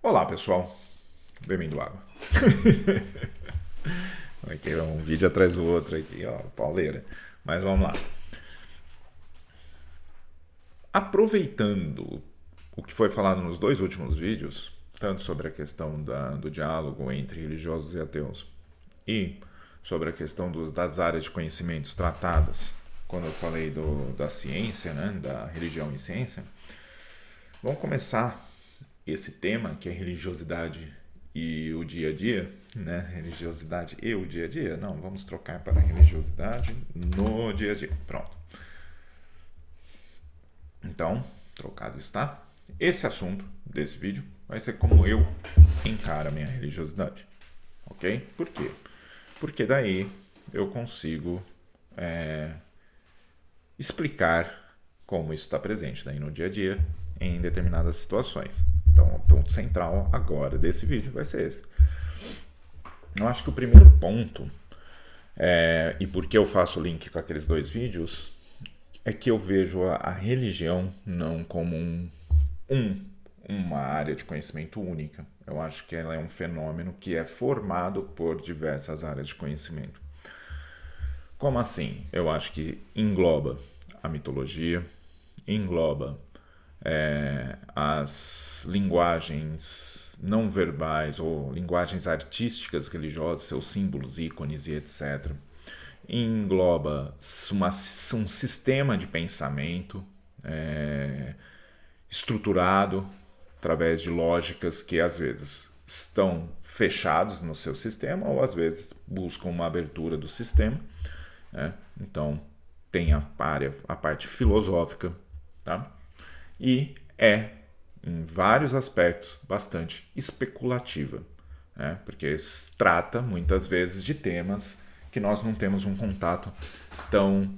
Olá, pessoal. Bem-vindo à água. Aqui é um vídeo atrás do outro aqui, ó, pauleira. Mas vamos lá. Aproveitando o que foi falado nos dois últimos vídeos, tanto sobre a questão do diálogo entre religiosos e ateus e sobre a questão das áreas de conhecimentos tratadas, quando eu falei da ciência, né, da religião e ciência, vamos começar esse tema, que é religiosidade e o dia a dia, né? Religiosidade e o dia a dia. Não, vamos trocar para religiosidade no dia a dia. Pronto. Então, trocado está. Esse assunto desse vídeo vai ser como eu encaro a minha religiosidade. Ok? Por quê? Porque daí eu consigo explicar como isso está presente daí no dia a dia em determinadas situações. Então, o ponto central agora desse vídeo vai ser esse. Eu acho que o primeiro ponto, e por que eu faço o link com aqueles dois vídeos, é que eu vejo a religião não como uma área de conhecimento única. Eu acho que ela é um fenômeno que é formado por diversas áreas de conhecimento. Como assim? Eu acho que engloba a mitologia, engloba as linguagens não verbais ou linguagens artísticas religiosas, seus símbolos, ícones e etc. Engloba um sistema de pensamento estruturado através de lógicas que às vezes estão fechados no seu sistema ou às vezes buscam uma abertura do sistema. Então tem a parte filosófica, tá? E em vários aspectos, bastante especulativa, né? Porque trata muitas vezes de temas que nós não temos um contato tão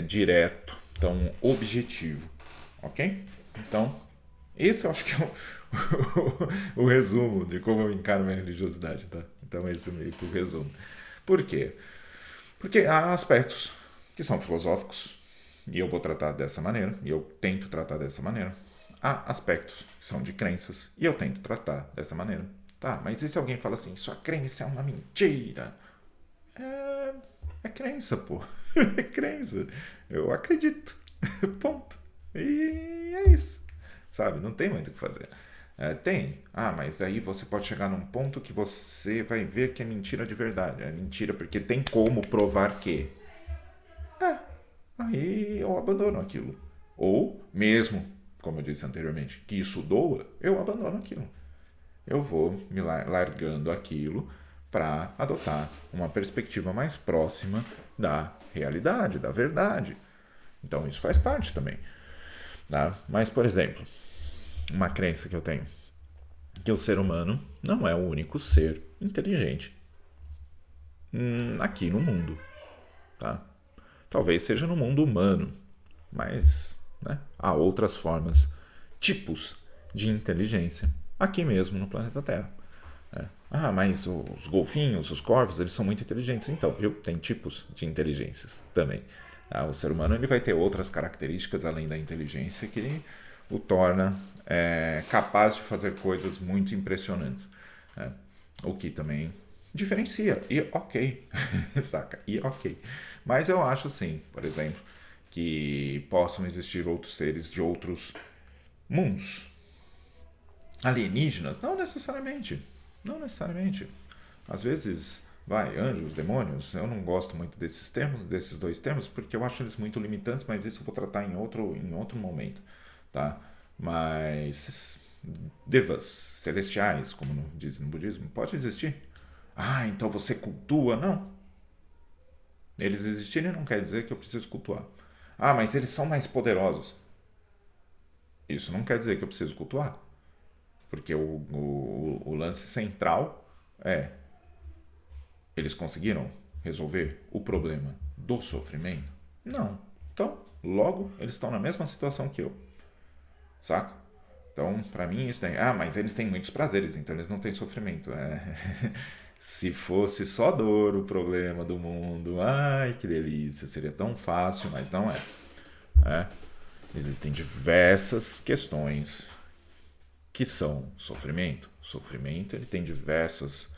direto, tão objetivo, ok? Então, esse eu acho que é o resumo de como eu encaro minha religiosidade, tá? Então, esse é meio que o resumo. Por quê? Porque há aspectos que são filosóficos, e eu vou tratar dessa maneira, e eu tento tratar dessa maneira. Há aspectos que são de crenças, e eu tento tratar dessa maneira. Tá, mas e se alguém fala assim, sua crença é uma mentira? É crença, pô. É crença. Eu acredito. Ponto. E é isso. Sabe, não tem muito o que fazer. Tem. Mas aí você pode chegar num ponto que você vai ver que é mentira de verdade. É mentira porque tem como provar que. Aí eu abandono aquilo. Ou, mesmo, como eu disse anteriormente, que isso doa, eu abandono aquilo. Eu vou me largando aquilo para adotar uma perspectiva mais próxima da realidade, da verdade. Então isso faz parte também. Tá? Mas, por exemplo, uma crença que eu tenho, que o ser humano não é o único ser inteligente aqui no mundo. Tá? Talvez seja no mundo humano, mas né, há outras formas, tipos de inteligência aqui mesmo no planeta Terra. Mas os golfinhos, os corvos, eles são muito inteligentes. Então, viu? Tem tipos de inteligências também. O ser humano ele vai ter outras características além da inteligência que o torna capaz de fazer coisas muito impressionantes. O que também diferencia. E ok. Saca? E ok. Mas eu acho sim, por exemplo, que possam existir outros seres de outros mundos. Alienígenas? Não necessariamente. Não necessariamente. Às vezes, anjos, demônios, eu não gosto muito desses termos, desses dois termos, porque eu acho eles muito limitantes, mas isso eu vou tratar em outro momento, tá? Mas devas, celestiais, como diz no budismo, pode existir. Então você cultua? Não. Eles existirem não quer dizer que eu preciso cultuar. Mas eles são mais poderosos. Isso não quer dizer que eu preciso cultuar. Porque o lance central é: eles conseguiram resolver o problema do sofrimento? Não. Então, logo, eles estão na mesma situação que eu. Saca? Então, pra mim, isso tem. Mas eles têm muitos prazeres, então eles não têm sofrimento. Se fosse só dor o problema do mundo, ai que delícia, seria tão fácil, mas não é. Existem diversas questões que são sofrimento. Sofrimento, ele tem diversas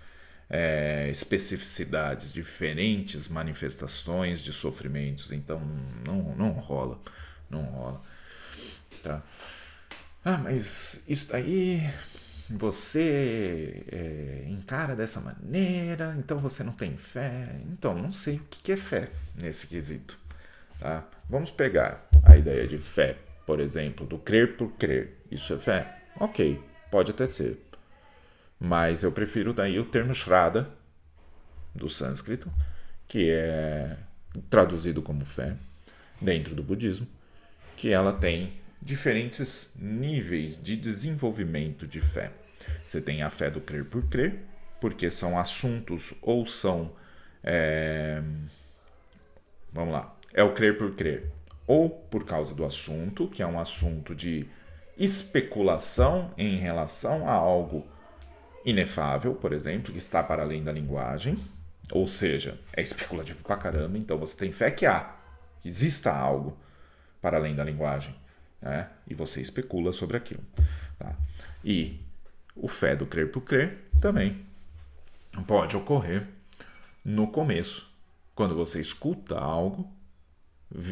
especificidades, diferentes manifestações de sofrimentos, então não rola, não rola, tá? Ah, mas isso daí você encara dessa maneira, então você não tem fé. Então, não sei o que é fé nesse quesito, tá? Vamos pegar a ideia de fé, por exemplo, do crer por crer. Isso é fé? Ok, pode até ser. Mas eu prefiro daí o termo Shraddha, do sânscrito, que é traduzido como fé, dentro do budismo, que ela tem diferentes níveis de desenvolvimento de fé. Você tem a fé do crer por crer, porque são assuntos ou são... vamos lá. É o crer por crer. Ou por causa do assunto, que é um assunto de especulação em relação a algo inefável, por exemplo, que está para além da linguagem. Ou seja, é especulativo pra caramba, então você tem fé que exista algo para além da linguagem, né? E você especula sobre aquilo, tá? E o fé do crer por crer também pode ocorrer no começo, quando você escuta algo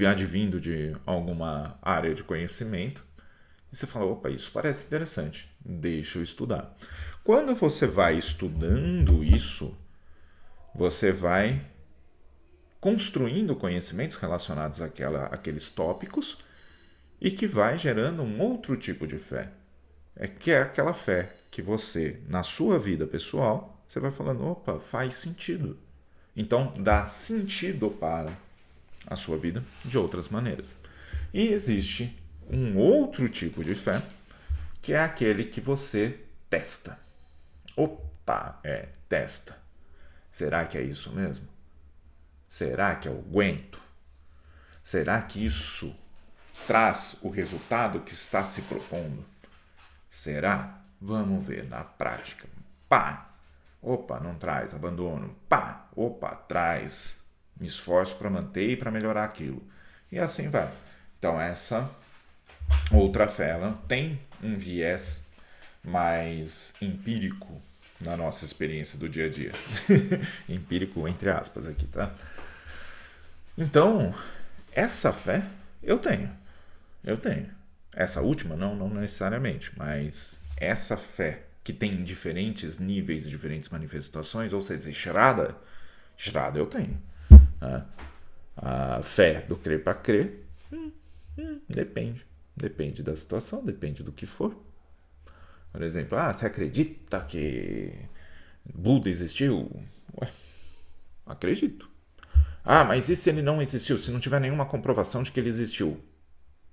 advindo de alguma área de conhecimento e você fala, opa, isso parece interessante, deixa eu estudar. Quando você vai estudando isso, você vai construindo conhecimentos relacionados àqueles tópicos e que vai gerando um outro tipo de fé. Que é aquela fé que você, na sua vida pessoal, você vai falando, opa, faz sentido. Então, dá sentido para a sua vida de outras maneiras. E existe um outro tipo de fé, que é aquele que você testa. Opa, testa. Será que é isso mesmo? Será que eu aguento? Será que isso traz o resultado que está se propondo? Será? Vamos ver na prática. Pá! Opa, não traz, abandono. Pá! Opa, traz. Me esforço para manter e para melhorar aquilo. E assim vai. Então essa outra fé, ela tem um viés mais empírico na nossa experiência do dia a dia. Empírico entre aspas aqui, tá? Então, essa fé eu tenho. Eu tenho. Essa última não necessariamente, mas essa fé que tem diferentes níveis, diferentes manifestações, ou seja, Shraddha eu tenho. A fé do crer para crer, depende. Depende da situação, depende do que for. Por exemplo, você acredita que Buda existiu? Ué, acredito. Mas e se ele não existiu? Se não tiver nenhuma comprovação de que ele existiu?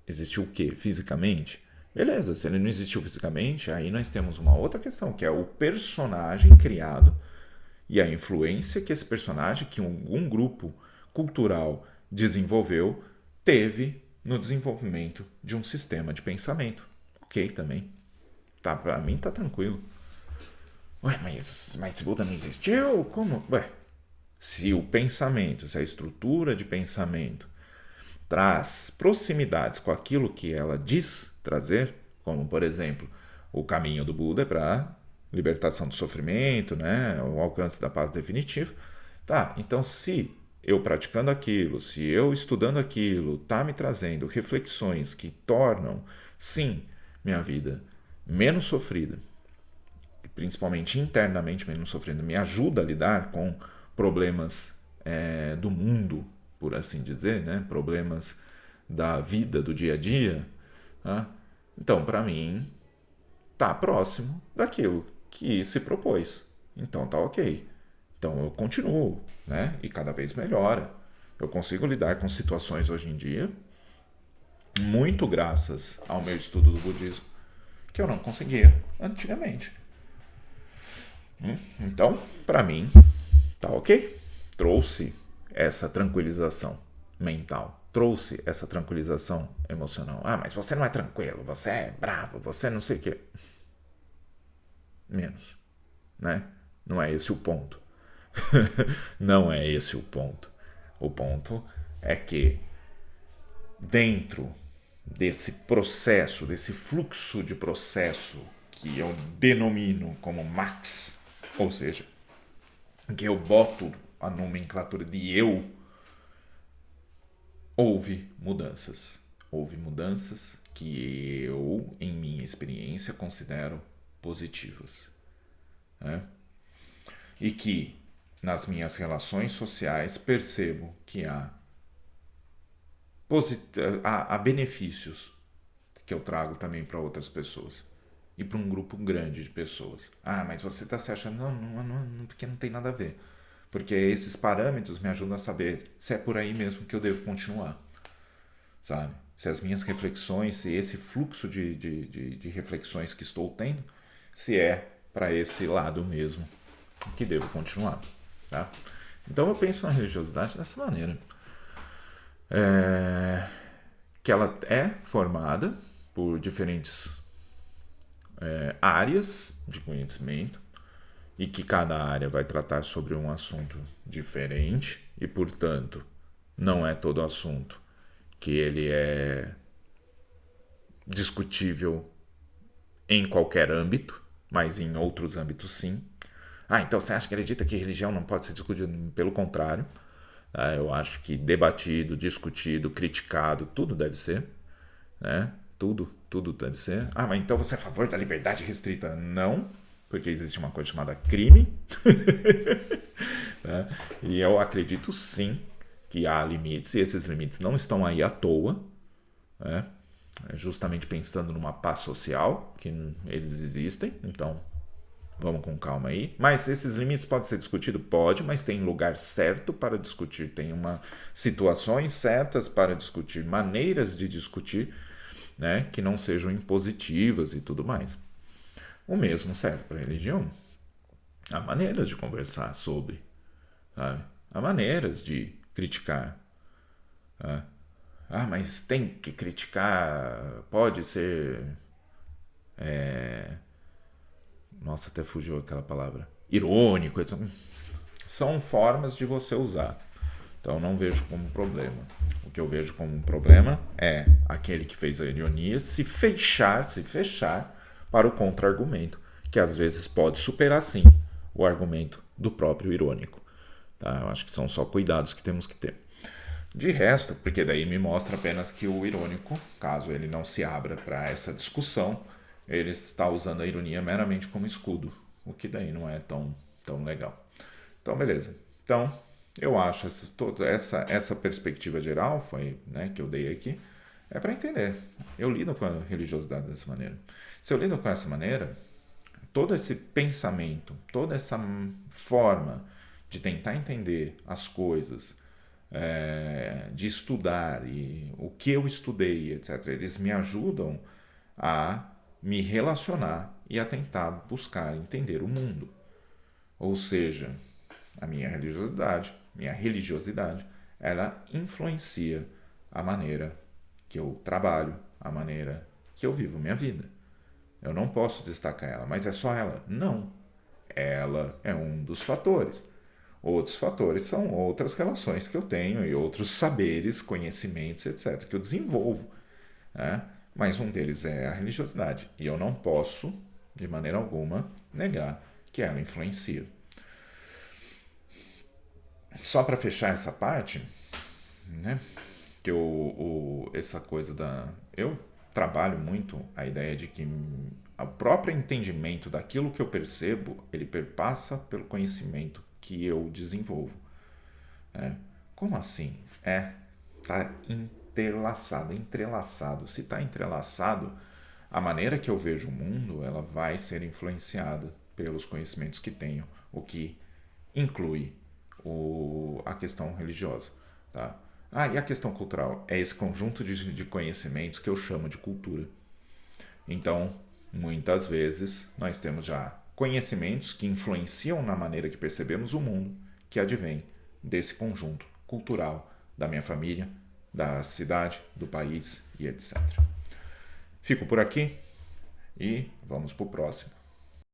Existiu o quê? Fisicamente? Beleza, se ele não existiu fisicamente, aí nós temos uma outra questão, que é o personagem criado e a influência que esse personagem, que um grupo cultural desenvolveu, teve no desenvolvimento de um sistema de pensamento. Ok, também. Tá, pra mim tá tranquilo. Ué, mas se Buda não existiu? Como? Ué, se o pensamento, se a estrutura de pensamento traz proximidades com aquilo que ela diz trazer, como, por exemplo, o caminho do Buda para libertação do sofrimento, né, o alcance da paz definitiva, tá, então se eu praticando aquilo, se eu estudando aquilo, tá me trazendo reflexões que tornam, sim, minha vida menos sofrida, principalmente internamente menos sofrida, me ajuda a lidar com problemas do mundo, por assim dizer, né? Problemas da vida, do dia a dia, né? Então, para mim, tá próximo daquilo que se propôs. Então, tá ok. Então, eu continuo, né? E cada vez melhora. Eu consigo lidar com situações hoje em dia, muito graças ao meu estudo do budismo, que eu não conseguia antigamente. Então, para mim, tá ok. Trouxe essa tranquilização mental, trouxe essa tranquilização emocional. Mas você não é tranquilo, você é bravo, você não sei o quê. Menos, né? Não é esse o ponto. Não é esse o ponto. O ponto é que dentro desse processo, desse fluxo de processo que eu denomino como Max, ou seja, que eu boto a nomenclatura de eu, houve mudanças. Houve mudanças que eu, em minha experiência, considero positivas. Né? E que, nas minhas relações sociais, percebo que há benefícios que eu trago também para outras pessoas. E para um grupo grande de pessoas. Ah, mas você está se achando... Não, porque não tem nada a ver. Porque esses parâmetros me ajudam a saber se é por aí mesmo que eu devo continuar. Sabe? Se as minhas reflexões, se esse fluxo de reflexões que estou tendo, se é para esse lado mesmo que devo continuar. Tá? Então eu penso na religiosidade dessa maneira. Que ela é formada por diferentes áreas de conhecimento e que cada área vai tratar sobre um assunto diferente e, portanto, não é todo assunto que ele é discutível em qualquer âmbito, mas em outros âmbitos sim. Então você acha que acredita que religião não pode ser discutida? Pelo contrário, eu acho que debatido, discutido, criticado, tudo deve ser, né? Tudo deve ser. Mas então você é a favor da liberdade restrita? Não, porque existe uma coisa chamada crime. Né? E eu acredito sim que há limites, e esses limites não estão aí à toa, né? Justamente pensando numa paz social, que eles existem, então vamos com calma aí. Mas esses limites podem ser discutidos? Pode, mas tem lugar certo para discutir, tem situações certas para discutir, maneiras de discutir, né, que não sejam impositivas e tudo mais. O mesmo serve para a religião. Há maneiras de conversar sobre, sabe? Há maneiras de criticar. Mas tem que criticar, pode ser... Nossa, até fugiu aquela palavra. Irônico. São formas de você usar. Então não vejo como problema. O que eu vejo como um problema é aquele que fez a ironia se fechar para o contra-argumento, que às vezes pode superar sim o argumento do próprio irônico. Tá? Eu acho que são só cuidados que temos que ter. De resto, porque daí me mostra apenas que o irônico, caso ele não se abra para essa discussão, ele está usando a ironia meramente como escudo, o que daí não é tão legal. Então, beleza. Então, eu acho toda essa perspectiva geral foi, né, que eu dei aqui, é para entender. Eu lido com a religiosidade dessa maneira. Se eu lido com essa maneira, todo esse pensamento, toda essa forma de tentar entender as coisas, de estudar e o que eu estudei, etc., eles me ajudam a me relacionar e a tentar buscar entender o mundo. Ou seja, a minha religiosidade, ela influencia a maneira que eu trabalho, a maneira que eu vivo minha vida. Eu não posso destacar ela, mas é só ela? Não. Ela é um dos fatores. Outros fatores são outras relações que eu tenho e outros saberes, conhecimentos, etc., que eu desenvolvo. Né? Mas um deles é a religiosidade. E eu não posso, de maneira alguma, negar que ela influencia. Só para fechar essa parte, né? Que essa coisa eu trabalho muito a ideia de que o próprio entendimento daquilo que eu percebo, ele perpassa pelo conhecimento que eu desenvolvo. Como assim? Está entrelaçado. Se está entrelaçado, a maneira que eu vejo o mundo, ela vai ser influenciada pelos conhecimentos que tenho, o que inclui a questão religiosa. Tá? E a questão cultural? É esse conjunto de conhecimentos que eu chamo de cultura. Então, muitas vezes, nós temos já conhecimentos que influenciam na maneira que percebemos o mundo, que advém desse conjunto cultural da minha família, da cidade, do país e etc. Fico por aqui e vamos para o próximo.